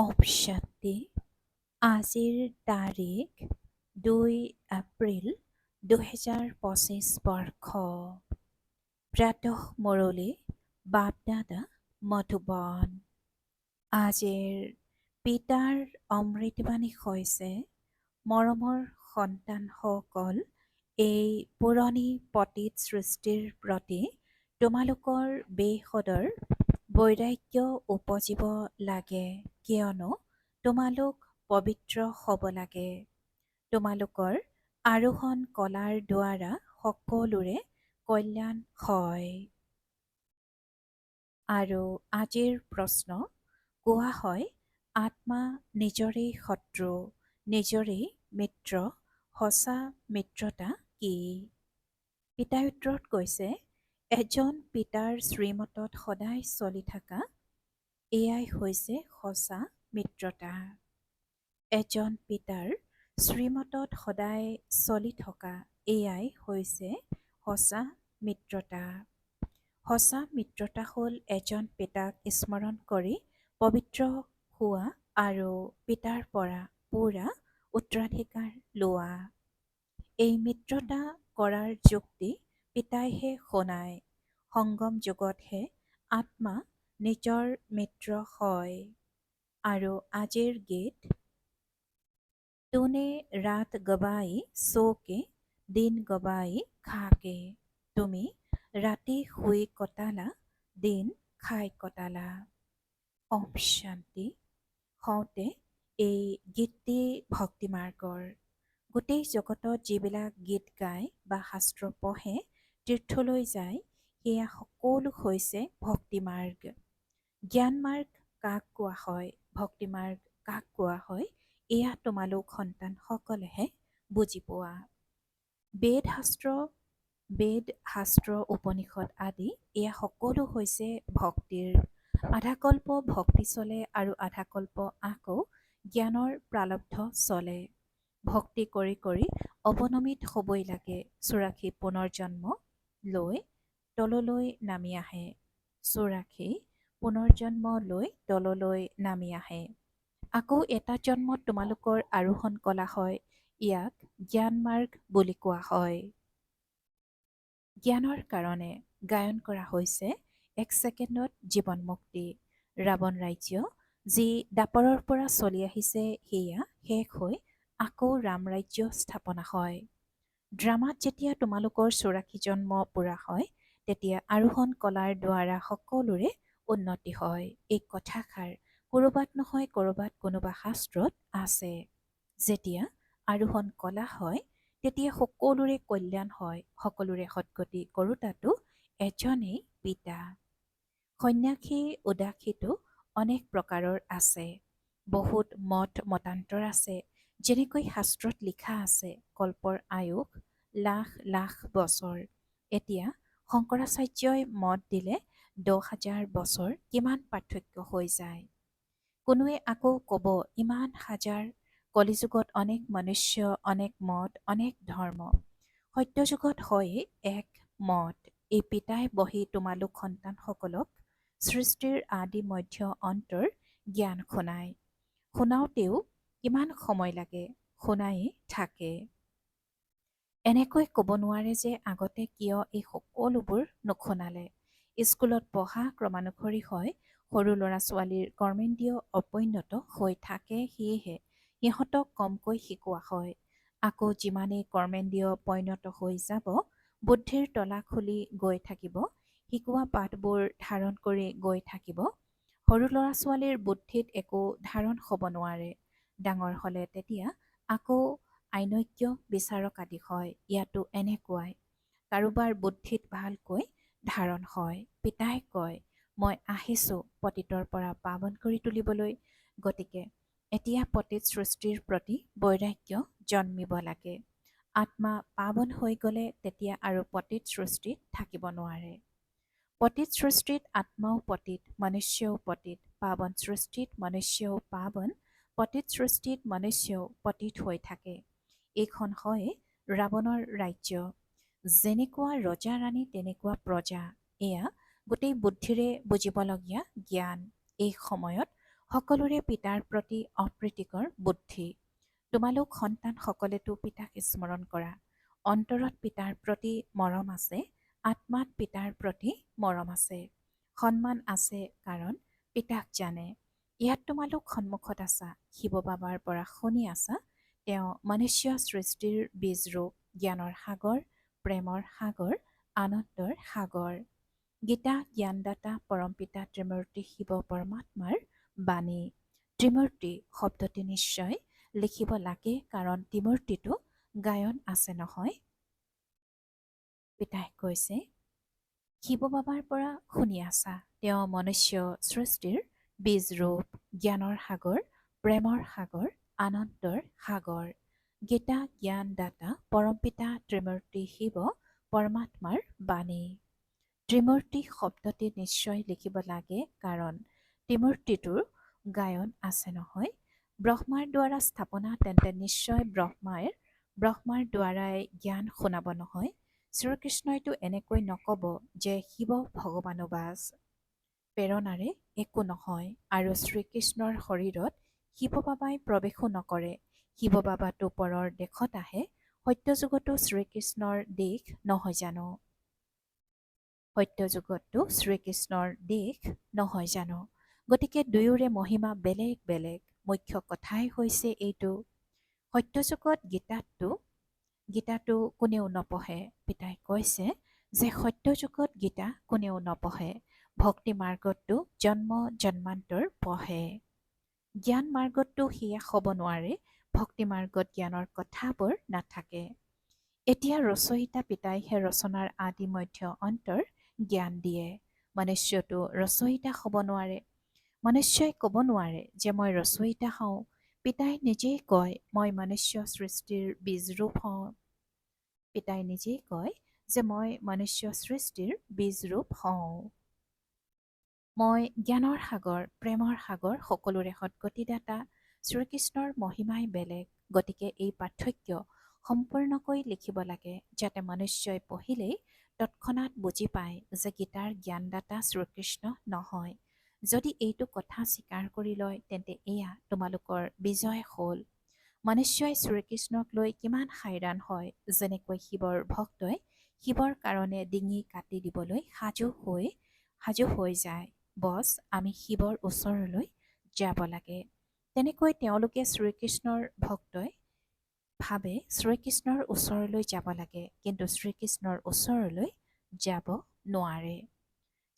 অপশান্তি আজিৰ তাৰিখ 2 এপ্ৰিল 2025 বৰ্ষ প্ৰাতঃ মুৰলী বাপদাদা মধুবন। আজিৰ পিতাৰ অমৃতবাণী হৈছে, মৰমৰ সন্তানসকল, এই পুৰণি পতিত সৃষ্টিৰ প্ৰতি তোমালোকৰ বেসদৰ বৈৰাগ্য উপজিব লাগে, কিয়নো তোমালোক পবিত্ৰ হ'ব লাগে। তোমালোকৰ আৰোহণ কলাৰ দ্বাৰা সকলোৰে কল্যাণ হয়। আৰু আজিৰ প্ৰশ্ন কোৱা হয়, আত্মা নিজৰেই শত্ৰু, নিজৰেই মিত্ৰ, সঁচা মিত্ৰতা কি? পিতাই উত্তৰত কৈছে, এজন পিতাৰ শ্ৰীমতত সদায় চলি থকা এয়াই হৈছে সঁচা মিত্ৰতা। এজন পিতাৰ শ্ৰীমতত সদায় চলি থকা এয়াই হৈছে সঁচা মিত্ৰতা। সঁচা মিত্ৰতা হ'ল এজন পিতাক স্মৰণ কৰি পবিত্ৰ হোৱা আৰু পিতাৰ পৰা পুৰা উত্তৰাধিকাৰ লোৱা। এই মিত্ৰতা কৰাৰ যুক্তি পিতাইহে শুনায়। সংগম যুগতহে আত্মা নিজৰ মিত্ৰ হয়। আৰু আজিৰ গীত তূনে ৰাত গবাই সো কে দিন গবাই খাকে। তুমি ৰাতি শুই কটালা, দিন খাই কটালা। অপশান্তি হওঁতে এই গীতটি ভক্তিমাৰ্গৰ। গোটেই জগতত যিবিলাক গীত গায় বা শাস্ত্ৰ পঢ়ে, তীৰ্থলৈ যায়, সেয়া সকলো হৈছে ভক্তিমাৰ্গ। জ্ঞানমাৰ্গ কাক কোৱা হয়, ভক্তিমাৰ্গ কাক কোৱা হয়, এয়া তোমালোক সন্তানসকলেহে বুজি পোৱা। বেদ শাস্ত্ৰ উপনিষদ আদি এয়া সকলো হৈছে ভক্তিৰ। আধাকল্প ভক্তি চলে আৰু আধাকল্প আকৌ জ্ঞানৰ প্ৰালব্ধ চলে। ভক্তি কৰি কৰি অৱনমিত হ'বই লাগে। 84 পুনৰ্জন্ম লৈ তললৈ নামি আহে। 84 পুনৰ্জন্ম লৈ তললৈ নামি আহে। আকৌ এটা জন্মত তোমালোকৰ আৰোহণ কলা হয়। ইয়াক জ্ঞানমাৰ্গ বুলি কোৱা হয়। জ্ঞানৰ কাৰণে গায়ন কৰা হৈছে 1 ছেকেণ্ডত জীৱন মুক্তি। ৰাৱণ ৰাজ্য যি দাপৰৰ পৰা চলি আহিছে, সেয়া শেষ হৈ আকৌ ৰাম ৰাজ্য স্থাপনা হয়। ড্ৰামাত যেতিয়া তোমালোকৰ 84 জন্ম পুৰা হয়, তেতিয়া আৰোহণ কলাৰ দ্বাৰা সকলোৰে উন্নতি হয়। এই কথাষাৰ ক'ৰবাত নহয় ক'ৰবাত কোনোবা শাস্ত্ৰত আছে। যেতিয়া আৰোহণ কলা হয়, তেতিয়া সকলোৰে কল্যাণ হয়, সকলোৰে সদ্গতি কৰোতাতো এজনেই পিতা। সন্ন্যাসী উদাসীতো অনেক প্ৰকাৰৰ আছে। বহুত মত মতান্তৰ আছে। যেনেকৈ শাস্ত্ৰত লিখা আছে, কল্পৰ আয়ুস লাখ লাখ বছৰ। এতিয়া শংকৰাচাৰ্যই মত দিলে 10,000 বছৰ কিমান পাৰ্থক্য হৈ যায়। কোনোৱে আকৌ ক'ব ইমান হাজাৰ, কলিযুগত অনেক মনুষ্য, অনেক মত, অনেক ধৰ্ম। সত্যযুগত হয়ে এক মত। এই পিতাই বহি তোমালোক সন্তানসকলক সৃষ্টিৰ আদি মধ্য অন্তৰ জ্ঞান শুনায়। শুনাওতেও কিমান সময় লাগে, শুনায়ে থাকে। এনেকৈ ক'ব নোৱাৰে যে আগতে কিয় এই সকলোবোৰ নুশুনালে। স্কুলত পঢ়া ক্ৰমানুসৰি হয়, সৰু ল'ৰা ছোৱালীৰ কৰ্মেন্দ্ৰিয় অপৰিণত হৈ থাকে, সেয়েহে সিহঁতক কমকৈ শিকোৱা হয়। আকৌ যিমানেই কৰ্মেন্দ্ৰিয় পৰিণত হৈ যাব, বুদ্ধিৰ তলা খুলি গৈ থাকিব, শিকোৱা পাঠবোৰ ধাৰণ কৰি গৈ থাকিব। সৰু ল'ৰা ছোৱালীৰ বুদ্ধিত একো ধাৰণ হ'ব নোৱাৰে। ডাঙৰ হ'লে তেতিয়া আকৌ আইনজ্ঞ বিচাৰক আদি হয়। ইয়াতো এনেকুৱাই। কাৰোবাৰ বুদ্ধিত ভালকৈ ধাৰণ হয়। পিতাই কয়, মই আহিছোঁ পতিতৰ পৰা পাৱন কৰি তুলিবলৈ। গতিকে এতিয়া পতিত সৃষ্টিৰ প্ৰতি বৈৰাগ্য জন্মিব লাগে। আত্মা পাৱন হৈ গ'লে তেতিয়া আৰু পতিত সৃষ্টিত থাকিব নোৱাৰে। পতিত সৃষ্টিত আত্মাও পতিত, মনুষ্যও পতিত। পাৱন সৃষ্টিত মনুষ্যও পাৱন, পতিত সৃষ্টিত মনুষ্যও পতিত হৈ থাকে। এইখন হয় ৰাৱণৰ ৰাজ্য। যেনেকুৱা ৰজা ৰাণী তেনেকুৱা প্ৰজা। এয়া গোটেই বুদ্ধিৰে বুজিবলগীয়া জ্ঞান। এই সময়ত সকলোৰে পিতাৰ প্ৰতি অপ্ৰীতিকৰ বুদ্ধি। তোমালোক সন্তানসকলেতো পিতাক স্মৰণ কৰা। অন্তৰত পিতাৰ প্ৰতি মৰম আছে, আত্মাত পিতাৰ প্ৰতি মৰম আছে, সন্মান আছে কাৰণ পিতাক জানে। ইয়াত তোমালোক সন্মুখত আছা, শিৱ বাবাৰ পৰা শুনি আছা। তেওঁ মনুষ্য সৃষ্টিৰ বীজৰূপ, জ্ঞানৰ সাগৰ, প্ৰেমৰ সাগৰ, আনন্দৰ সাগৰ। গীতা জ্ঞানদাতা পৰমপিতা ত্ৰিমূৰ্তি শিৱ পৰমাত্মাৰ বাণী। ত্ৰিমূৰ্তি শব্দটি নিশ্চয় লিখিব লাগে কাৰণ ত্ৰিমূৰ্তিটো গায়ন আছে নহয়। পিতাই কৈছে, শিৱ বাবাৰ পৰা শুনি আছা। তেওঁ মনুষ্য সৃষ্টিৰ বীজৰূপ, জ্ঞানৰ সাগৰ, প্ৰেমৰ সাগৰ, আনন্দৰ সাগৰ। গীতা জ্ঞানদাতা পৰমপিতা ত্ৰিমূৰ্তি শিৱ পৰমাত্মাৰ বাণী। ত্ৰিমূৰ্তি শব্দটি নিশ্চয় লিখিব লাগে কাৰণ ত্ৰিমূৰ্তিটোৰ গায়ন আছে নহয়। ব্ৰহ্মাৰ দ্বাৰা স্থাপনা, তেন্তে নিশ্চয় ব্ৰহ্মাৰ দ্বাৰাই জ্ঞান শুনাব নহয়। শ্ৰীকৃষ্ণইতো এনেকৈ নক'ব যে শিৱ ভগৱানোবাজ, প্ৰেৰণাৰে একো নহয়। আৰু শ্ৰীকৃষ্ণৰ শৰীৰত শিৱ বাবাই প্ৰৱেশো নকৰে। শিৱ বাবাটো পৰৰ দেশত আহে। সত্যযুগতো শ্ৰীকৃষ্ণৰ দেশ নহয় জানো? সত্যযুগতো শ্ৰীকৃষ্ণৰ দেশ নহয় জানো? গতিকে দুয়োৰে মহিমা বেলেগ বেলেগ। মুখ্য কথাই হৈছে এইটো, সত্যযুগত গীতাটো কোনেও নপঢ়ে। পিতাই কৈছে যে সত্যযুগত গীতা কোনেও নপঢ়ে। ভক্তি মাৰ্গতটো জন্ম জন্মান্তৰ পঢ়ে। জ্ঞান মাৰ্গতটো সেয়া হ'ব নোৱাৰে। ভক্তি মাৰ্গত জ্ঞানৰ কথাবোৰ নাথাকে। এতিয়া ৰচয়িতা পিতাইহে ৰচনাৰ আদি মধ্য অন্তৰ জ্ঞান দিয়ে। মনুষ্যটো ৰচয়িতা হ'ব নোৱাৰে। মনুষ্যই ক'ব নোৱাৰে যে মই ৰচয়িতা হওঁ। পিতাই নিজেই কয় মই মনুষ্য সৃষ্টিৰ বীজৰূপ হওঁ। পিতাই নিজেই কয় যে মই মনুষ্য সৃষ্টিৰ বীজৰূপ হওঁ। মই জ্ঞানৰ সাগৰ, প্ৰেমৰ সাগৰ, সকলোৰে সদ্গতিদাতা। শ্ৰীকৃষ্ণৰ মহিমাই বেলেগ। গতিকে এই পাৰ্থক্য সম্পূৰ্ণকৈ লিখিব লাগে যাতে মনুষ্যই পঢ়িলেই তৎক্ষণাৎ বুজি পায় যে গীতাৰ জ্ঞানদাতা শ্ৰীকৃষ্ণ নহয়। যদি এইটো কথা স্বীকাৰ কৰি লয় তেন্তে এয়া তোমালোকৰ বিজয় হ'ল। মনুষ্যই শ্ৰীকৃষ্ণক লৈ কিমান হাইৰাণ হয়, যেনেকৈ শিৱৰ ভক্তই শিৱৰ কাৰণে ডিঙি কাটি দিবলৈ সাজু হৈ যায়। বছ আমি শিৱৰ ওচৰলৈ যাব লাগে। তেনেকৈ তেওঁলোকে শ্ৰীকৃষ্ণৰ ভক্তই ভাবে শ্ৰীকৃষ্ণৰ ওচৰলৈ যাব লাগে, কিন্তু শ্ৰীকৃষ্ণৰ ওচৰলৈ যাব নোৱাৰে।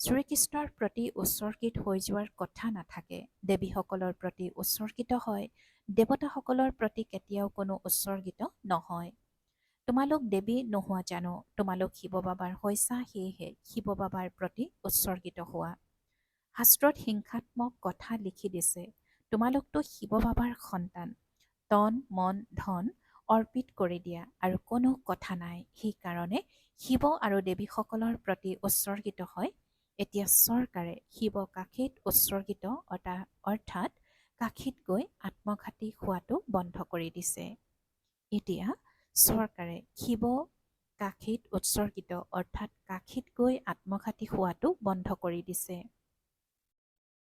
শ্ৰীকৃষ্ণৰ প্ৰতি উৎসৰ্গিত হৈ যোৱাৰ কথা নাথাকে। দেৱীসকলৰ প্ৰতি উৎসৰ্গিত হয়, দেৱতাসকলৰ প্ৰতি কেতিয়াও কোনো উৎসৰ্গিত নহয়। তোমালোক দেৱী নোহোৱা জানো? তোমালোক শিৱ বাবাৰ হৈছা, সেয়েহে শিৱ বাবাৰ প্ৰতি উৎসৰ্গিত হোৱা। শাস্ত্ৰত হিংসাত্মক কথা লিখি দিছে। তোমালোকতো শিৱ বাবাৰ সন্তান। তন মন ধন অৰ্পিত কৰি দিয়া আৰু কোনো কথা নাই। সেইকাৰণে শিৱ আৰু দেৱীসকলৰ প্ৰতি উৎসৰ্গিত হয়। এতিয়া চৰকাৰে শিৱ কাশীত উৎসৰ্গিত অৰ্থাৎ কাশীত গৈ আত্মঘাতী হোৱাটো বন্ধ কৰি দিছে। এতিয়া চৰকাৰে শিৱ কাশীত উৎসৰ্গিত অৰ্থাৎ কাশীত গৈ আত্মঘাতী হোৱাটো বন্ধ কৰি দিছে।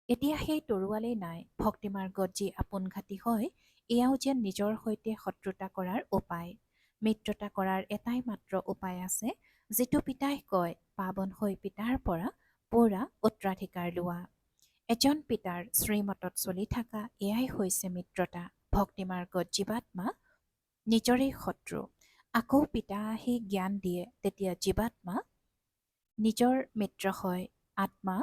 এতিয়া সেই তৰোৱালেই নাই। ভক্তিমাৰ্গত যি আপোনঘাতী হয়, এয়াও যেন নিজৰ সৈতে শত্ৰুতা কৰাৰ উপায়। মিত্ৰতা কৰাৰ এটাই মাত্ৰ উপায় আছে, যিটো পিতাই কয়, পাৱন হৈ পিতাৰ পৰা পুৰা উত্তৰাধিকাৰ লোৱা। এজন পিতাৰ শ্ৰীমতত চলি থকা এয়াই হৈছে মিত্ৰতা। ভক্তিমাৰ্গত জীৱাত্মা নিজৰেই শত্ৰু। আকৌ পিতা আহি জ্ঞান দিয়ে, তেতিয়া জীৱাত্মা নিজৰ মিত্ৰ হয়। আত্মা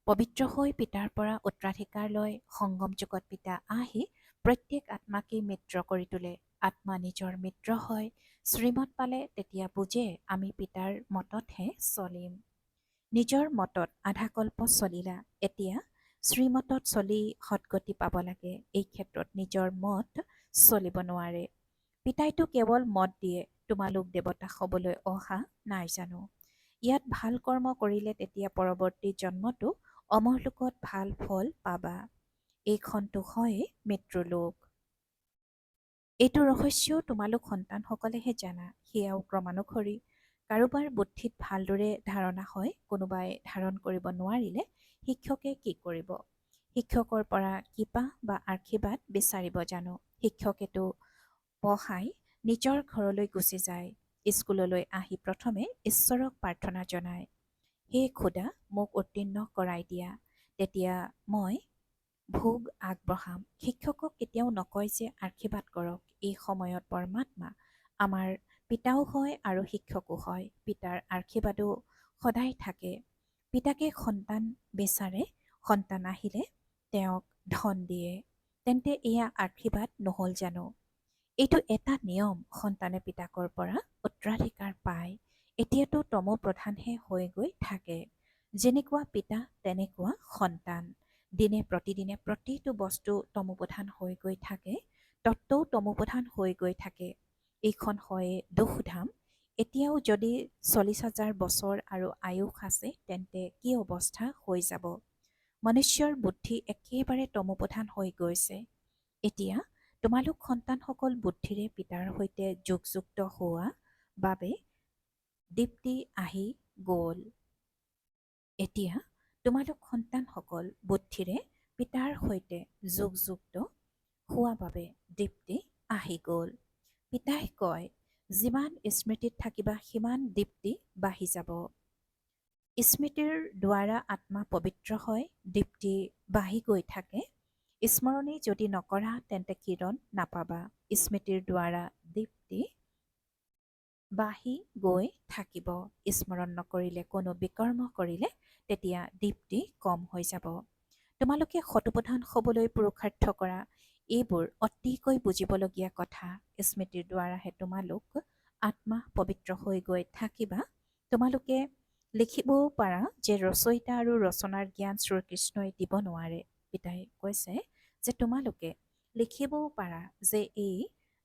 পবিত্ৰ হৈ পিতাৰ পৰা উত্তৰাধিকাৰ লয়। সংগম যুগত পিতা আহি প্ৰত্যেক আত্মাকেই মিত্ৰ কৰি তোলে। আত্মা নিজৰ মিত্ৰ হয়। শ্ৰীমত পালে তেতিয়া বুজে আমি পিতাৰ মততহে চলিম। নিজৰ মতত আধাকল্প চলিলা, এতিয়া শ্ৰীমতত চলি সদ্গতি পাব লাগে। এই ক্ষেত্ৰত নিজৰ মত চলিব নোৱাৰে। পিতাইতো কেৱল মত দিয়ে, তোমালোক দেৱতা হ'বলৈ অহা নাই জানো? ইয়াত ভাল কৰ্ম কৰিলে তেতিয়া পৰৱৰ্তী জন্মতো অমৰলোকত ভাল ফল পাবা। এইখনতো হয়েই মৃত্যুলোক। এইটো ৰহস্যও তোমালোক সন্তানসকলেহে জানা। সেয়াও ক্ৰমানুসৰি। কাৰোবাৰ বুদ্ধিত ভালদৰে ধাৰণা হয়, কোনোবাই ধাৰণ কৰিব নোৱাৰিলে শিক্ষকে কি কৰিব? শিক্ষকৰ পৰা কিবা বা আশীৰ্বাদ বিচাৰিব জানো? শিক্ষকেতো পঢ়াই নিজৰ ঘৰলৈ গুচি যায়। স্কুললৈ আহি প্ৰথমে ঈশ্বৰক প্ৰাৰ্থনা জনায়, হে খোদা, মোক উত্তীৰ্ণ কৰাই দিয়া, তেতিয়া মই ভোগ আগবঢ়াম। শিক্ষকক কেতিয়াও নকয় যে আশীৰ্বাদ কৰক। এই সময়ত পৰমাত্মা আমাৰ পিতাও হয় আৰু শিক্ষকো হয়। পিতাৰ আশীৰ্বাদো সদায় থাকে। পিতাকে সন্তান বিচাৰে, সন্তান আহিলে তেওঁক ধন দিয়ে। তেন্তে এয়া আশীৰ্বাদ নহ'ল জানো? এইটো এটা নিয়ম, সন্তানে পিতাকৰ পৰা উত্তৰাধিকাৰ পায়। এতিয়াতো তমো প্ৰধানহে হৈ গৈ থাকে। যেনেকুৱা পিতা তেনেকুৱা সন্তান। দিনে প্ৰতিদিনে প্ৰতিটো বস্তু তমোপ্ৰধান হৈ গৈ থাকে, তত্ত্বও তমোপ্ৰধান হৈ গৈ থাকে। এইখন হয়ে দুখধাম। এতিয়াও যদি 40,000 বছৰ আৰু আয়ুস আছে, তেন্তে কি অৱস্থা হৈ যাব? মনুষ্যৰ বুদ্ধি একেবাৰে তমোপ্ৰধান হৈ গৈছে। এতিয়া তোমালোক সন্তানসকল বুদ্ধিৰে পিতাৰ সৈতে যোগযুক্ত হোৱা বাবে দীপ্তি আহি গ'ল। এতিয়া তোমালোক সন্তানসকল বুদ্ধিৰে পিতাৰ সৈতে যোগযুক্ত হোৱা বাবে দীপ্তি আহি গ'ল। পিতাই কয়, যিমান স্মৃতিত থাকিবা সিমান দীপ্তি বাঢ়ি যাব। স্মৃতিৰ দ্বাৰা আত্মা পবিত্ৰ হয়, দীপ্তি বাঢ়ি গৈ থাকে। স্মৰণি যদি নকৰা তেন্তে কিৰণ নাপাবা। স্মৃতিৰ দ্বাৰা দীপ্তি বাঢ়ি গৈ থাকিব। স্মৰণ নকৰিলে, কোনো বিকৰ্ম কৰিলে তেতিয়া দীপ্তি কম হৈ যাব। তোমালোকে শতপ্ৰধান হ'বলৈ পুৰুষাৰ্থ কৰা, এইবোৰ অতিকৈ বুজিবলগীয়া কথা। স্মৃতিৰ দ্বাৰাহে তোমালোক আত্মা পবিত্ৰ হৈ গৈ থাকিবা। তোমালোকে লিখিবও পাৰা যে ৰচয়িতা আৰু ৰচনাৰ জ্ঞান শ্ৰীকৃষ্ণই দিব নোৱাৰে। পিতাই কৈছে যে তোমালোকে লিখিবও পাৰা যে এই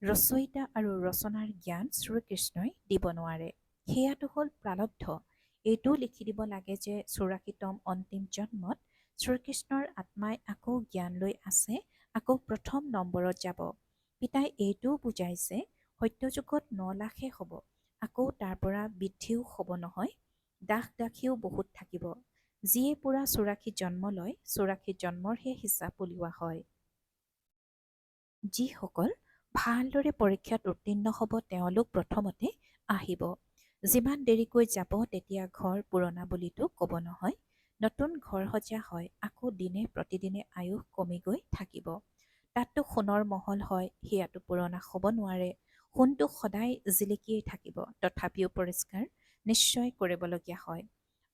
ৰচয়িতা আৰু ৰচনাৰ জ্ঞান শ্ৰীকৃষ্ণই দিব নোৱাৰে। সেয়াটো হ'ল প্ৰাৰব্ধ। এইটোও লিখি দিব লাগে যে 84তম অন্তিম জন্মত শ্ৰীকৃষ্ণৰ আত্মাই আকৌ জ্ঞান লৈ আছে, আকৌ প্ৰথম নম্বৰত যাব। পিতাই এইটোও বুজাইছে সত্যযুগত 9 লাখে হ'ব, আকৌ তাৰ পৰা বৃদ্ধিও হ'ব নহয়। দাস দাসীও বহুত থাকিব। যিয়ে পুৰা 84 জন্ম লয়, 84 জন্মৰহে হিচাপ উলিওৱা হয়। যিসকল ভালদৰে পৰীক্ষাত উত্তীৰ্ণ হ'ব তেওঁলোক প্ৰথমতে আহিব। যিমান দেৰিকৈ যাব তেতিয়া ঘৰ পুৰণা বুলিতো ক'ব নহয়। নতুন ঘৰ সজা হয়, আকৌ দিনে প্ৰতিদিনে আয়ুস কমি গৈ থাকিব। তাততো সোণৰ মহল হয়, সেয়াতো পুৰণা হ'ব নোৱাৰে। সোণটো সদায় জিলিকিয়েই থাকিব, তথাপিও পৰিষ্কাৰ নিশ্চয় কৰিবলগীয়া হয়।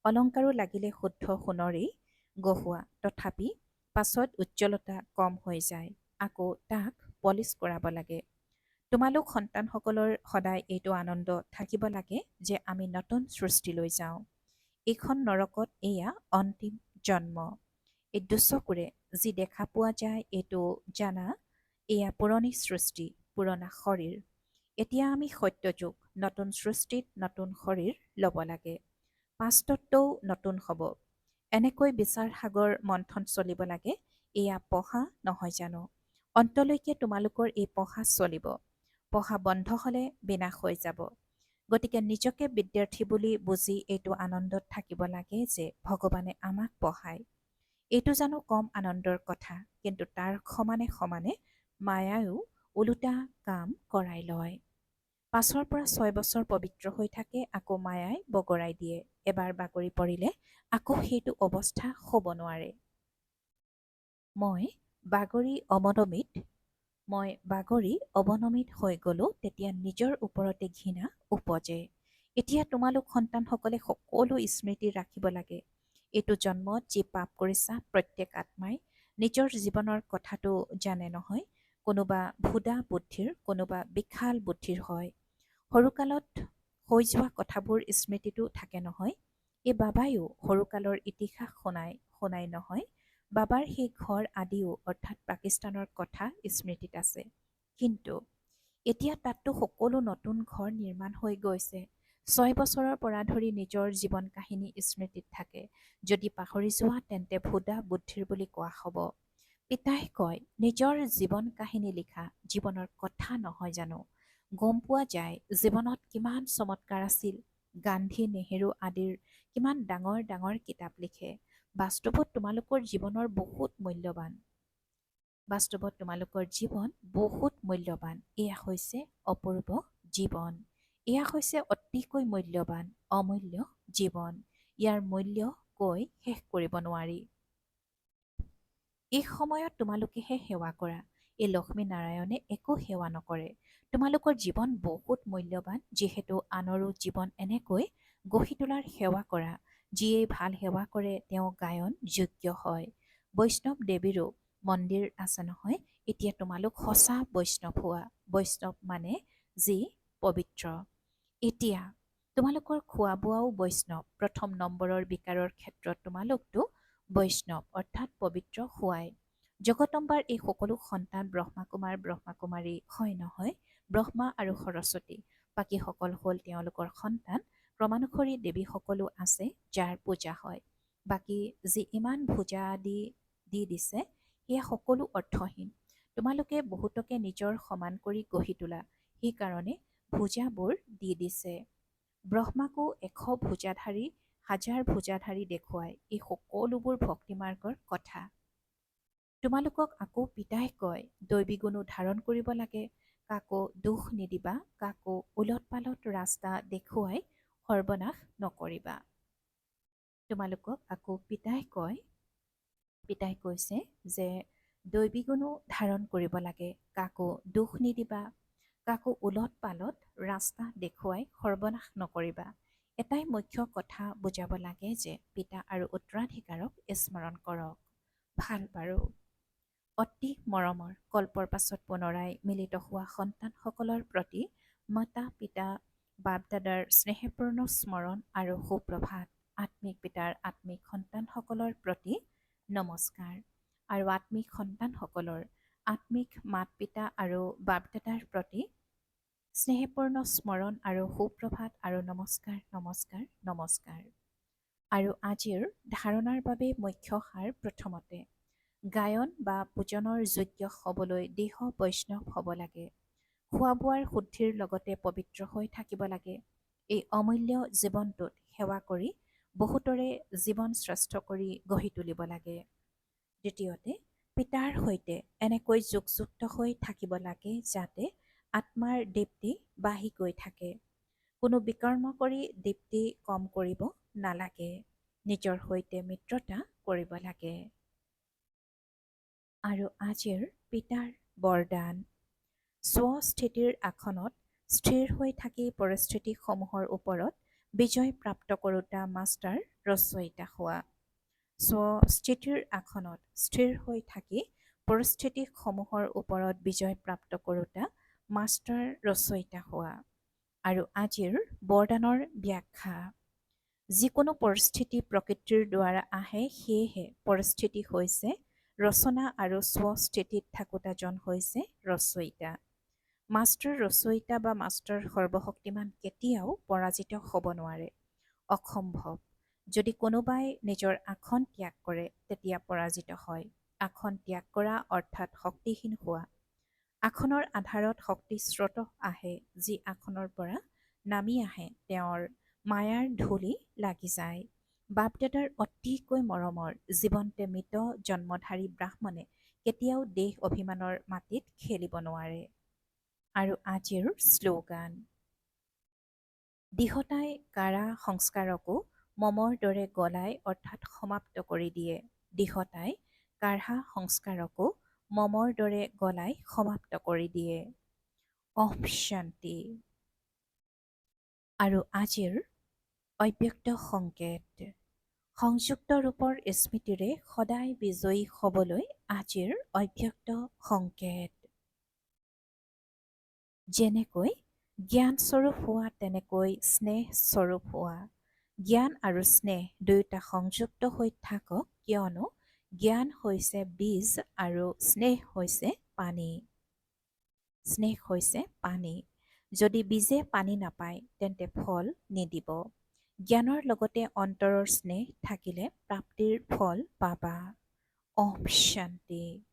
অলংকাৰো লাগিলে শুদ্ধ সোণৰেই গঢ়োৱা, তথাপি পাছত উজ্জ্বলতা কম হৈ যায়, আকৌ তাক পলিচ কৰাব লাগে। তোমালোক সন্তানসকলৰ সদায় এইটো আনন্দ থাকিব লাগে যে আমি নতুন সৃষ্টিলৈ যাওঁ। এইখন নৰকত এয়া অন্তিম জন্ম। এই দুচকুৰে যি দেখা পোৱা যায় এইটো জানা, এয়া পুৰণি সৃষ্টি, পুৰণা শৰীৰ। এতিয়া আমি সত্যযুগ, নতুন সৃষ্টিত নতুন শৰীৰ ল'ব লাগে। পাঁচতত্বও নতুন হ'ব। এনেকৈ বিচাৰ সাগৰ মন্থন চলিব লাগে। এয়া পঢ়া নহয় জানো? অন্তলৈকে তোমালোকৰ এই পঢ়া চলিব। পঢ়া বন্ধ হ'লে বিনাশ হৈ যাব। গতিকে নিজকে বিদ্যাৰ্থী বুলি বুজি এইটো আনন্দত থাকিব লাগে যে ভগৱানে আমাক পঢ়ায়। এইটো জানো কম আনন্দৰ কথা, কিন্তু তাৰ সমানে সমানে মায়ায়ো ওলোটা কাম কৰাই লয়। 5ৰ পৰা 6 বছৰ পবিত্ৰ হৈ থাকে, আকৌ মায়াই বগৰাই দিয়ে। এবাৰ বাগৰি পৰিলে আকৌ সেইটো অৱস্থা হ'ব নোৱাৰে। মই বাগৰি অৱনমিত হৈ গ'লো, তেতিয়া নিজৰ ওপৰতে ঘৃণা উপজে। এতিয়া তোমালোক সন্তানসকলে সকলো স্মৃতি ৰাখিব লাগে। এইটো জন্মত যি পাপ কৰিছা, প্ৰত্যেক আত্মাই নিজৰ জীৱনৰ কথাটো জানে নহয়। কোনোবা ভুদা বুদ্ধিৰ, কোনোবা বিশাল বুদ্ধিৰ হয়। সৰুকালত হৈ যোৱা কথাবোৰ স্মৃতিটো থাকে নহয়। এই বাবাইও সৰুকালৰ ইতিহাস শুনাই নহয়। বাবাৰ সেই ঘৰ আদিও অৰ্থাৎ পাকিস্তানৰ কথা স্মৃতিত আছে। কিন্তু এতিয়া তাততো সকলো নতুন ঘৰ নিৰ্মাণ হৈ গৈছে। 6 বছৰৰ পৰা ধৰি নিজৰ জীৱন কাহিনী স্মৃতিত থাকে। যদি পাহৰি যোৱা তেন্তে ভুদা বুদ্ধিৰ বুলি কোৱা হ'ব। পিতাই কয়, নিজৰ জীৱন কাহিনী লিখা, জীৱনৰ কথা নহয় জানো? গম পোৱা যায় জীৱনত কিমান চমৎকাৰ আছিল। গান্ধী, নেহেৰু আদিৰ কিমান ডাঙৰ ডাঙৰ কিতাপ লিখে। বাস্তৱত তোমালোকৰ জীৱনৰ বহুত মূল্যৱান। বাস্তৱত তোমালোকৰ জীৱন বহুত মূল্যৱান। এয়া হৈছে অপূৰ্ব জীৱন। এয়া হৈছে অতিকৈ মূল্যৱান, অমূল্য জীৱন। ইয়াৰ মূল্য কৈ শেষ কৰিব নোৱাৰি। এই সময়ত তোমালোকেহে সেৱা কৰা। এই লক্ষ্মীনাৰায়ণে একো সেৱা নকৰে। তোমালোকৰ জীৱন বহুত মূল্যৱান, যিহেতু আনৰো জীৱন এনেকৈ গঢ়ি তোলাৰ সেৱা কৰা। যিয়ে ভাল সেৱা কৰে তেওঁ গায়ন যোগ্য হয়। বৈষ্ণৱ দেৱীৰো মন্দিৰ আছে নহয়। এতিয়া তোমালোক সঁচা বৈষ্ণৱ হোৱা। বৈষ্ণৱ মানে যি পবিত্ৰ। এতিয়া তোমালোকৰ খোৱা বোৱাও বৈষ্ণৱ। প্ৰথম নম্বৰৰ বিকাৰৰ ক্ষেত্ৰত তোমালোকতো বৈষ্ণৱ অৰ্থাৎ পবিত্ৰ হোৱাই। জগতম্বাৰ এই সকলো সন্তান ব্ৰহ্মাকুমাৰী হয় নহয়। ব্ৰহ্মা আৰু সৰস্বতী বাকীসকল হ'ল তেওঁলোকৰ সন্তান। ক্ৰমানুসৰি দেৱীসকলো আছে যাৰ পূজা হয়। বাকী যি ইমান ভুজা আদি দি দিছে সেয়া সকলো অৰ্থহীন। তোমালোকে বহুতকে নিজৰ সমান কৰি গঢ়ি তোলা, সেইকাৰণে ভুজাবোৰ দি দিছে। ব্ৰহ্মাকো 100 ভুজাধাৰী 1000 ভুজাধাৰী দেখুৱাই। এই সকলোবোৰ ভক্তিমাৰ্গৰ কথা। তোমালোকক আকৌ পিতাই কয় দৈবী গুণো ধাৰণ কৰিব লাগে। কাকো দুখ নিদিবা, কাকো ওলট পালট ৰাস্তা দেখুৱাই সৰ্বনাশ নকৰিবা। তোমালোকক আকৌ পিতাই কৈছে যে দৈবী গুণো ধাৰণ কৰিব লাগে। কাকো দুখ নিদিবা, কাকো ওলট পালট ৰাস্তা দেখুৱাই সৰ্বনাশ নকৰিবা। এটাই মুখ্য কথা বুজাব লাগে যে পিতা আৰু উত্তৰাধিকাৰক স্মৰণ কৰক। ভাল বাৰু। অতি মৰমৰ কল্পৰ পাছত পুনৰাই মিলিত হোৱা সন্তানসকলৰ প্ৰতি মাতা পিতা বাপ দাদাৰ স্নেহপূৰ্ণ স্মৰণ আৰু সুপ্ৰভাত। আত্মিক পিতাৰ আত্মিক সন্তানসকলৰ প্ৰতি নমস্কাৰ আৰু আত্মিক সন্তানসকলৰ আত্মিক মাত পিতা আৰু বাপ দাদাৰ প্ৰতি স্নেহপূৰ্ণ স্মৰণ আৰু সুপ্ৰভাত আৰু নমস্কাৰ নমস্কাৰ নমস্কাৰ। আৰু আজিৰ ধাৰণাৰ বাবে মুখ্য সাৰ প্ৰথমতে গায়ন বা পূজনৰ যোগ্য হ'বলৈ দেহ বৈষ্ণৱ হ'ব লাগে। খোৱা বোৱাৰ শুদ্ধিৰ লগতে পবিত্ৰ হৈ থাকিব লাগে। এই অমূল্য জীৱনটোত সেৱা কৰি বহুতৰে জীৱন শ্ৰেষ্ঠ কৰি গঢ়ি তুলিব লাগে। দ্বিতীয়তে পিতাৰ সৈতে এনেকৈ যোগযুক্ত হৈ থাকিব লাগে যাতে আত্মাৰ দীপ্তি বাঢ়ি গৈ থাকে। কোনো বিকৰ্ম কৰি দীপ্তি কম কৰিব নালাগে। নিজৰ সৈতে মিত্ৰতা কৰিব লাগে। আৰু আজিৰ পিতাৰ বৰদান। স্বস্থিতিৰ আসনত স্থিৰ হৈ থাকি পৰিস্থিতিসমূহৰ ওপৰত বিজয় প্ৰাপ্ত কৰোঁতা মাষ্টাৰ ৰচয়িতা হোৱা। স্বস্থিতিৰ আসনত স্থিৰ হৈ থাকি পৰিস্থিতিসমূহৰ ওপৰত বিজয় প্ৰাপ্ত কৰোঁতা মাষ্টাৰ ৰচয়িতা হোৱা। আৰু আজিৰ বৰদানৰ ব্যাখ্যা। যিকোনো পৰিস্থিতি প্ৰকৃতিৰ দ্বাৰা আহে, সেয়েহে পৰিস্থিতি হৈছে ৰচনা আৰু স্বস্থিতিত থাকোঁতাজন হৈছে ৰচয়িতা। মাষ্টাৰ ৰচয়িতা বা মাষ্টাৰ সৰ্বশক্তিমান কেতিয়াও পৰাজিত হ'ব নোৱাৰে। অসম্ভৱ। যদি কোনোবাই নিজৰ আসন ত্যাগ কৰে তেতিয়া পৰাজিত হয়। আসন ত্যাগ কৰা অৰ্থাৎ শক্তিহীন হোৱা। আসনৰ আধাৰত শক্তি স্ৰোত আহে। যি আসনৰ পৰা নামি আহে তেওঁৰ মায়াৰ ধূলি লাগি যায়। বাপ দাদাৰ অতিকৈ মৰমৰ জীৱন্তে মৃত জন্মধাৰী ব্ৰাহ্মণে কেতিয়াও দেহ অভিমানৰ মাটিত খেলিব নোৱাৰে। আৰু আজিৰ শ্লোগান। দৃঢ়তাই কাঢ়া সংস্কাৰকো মমৰ দৰে গলাই অৰ্থাৎ সমাপ্ত কৰি দিয়ে। দৃঢ়তাই কাঢ়া সংস্কাৰকো মমৰ দৰে গলাই সমাপ্ত কৰি দিয়ে। ওম শান্তি। আৰু আজিৰ অব্যক্ত সংকেত। সংযুক্ত ৰূপৰ স্মৃতিৰে সদায় বিজয়ী হ'বলৈ আজিৰ অব্যক্ত সংকেত। যেনেকৈ জ্ঞানস্বৰূপ হোৱা তেনেকৈ স্নেহ স্বৰূপ হোৱা। জ্ঞান আৰু স্নেহ দুয়োটা সংযুক্ত হৈ থাকক, কিয়নো জ্ঞান হৈছে বীজ আৰু স্নেহ হৈছে পানী। স্নেহ হৈছে পানী। যদি বীজে পানী নাপায় তেন্তে ফল নিদিব। জ্ঞানৰ লগতে অন্তৰৰ স্নেহ থাকিলে প্ৰাপ্তিৰ ফল পাবা। ওম শান্তি।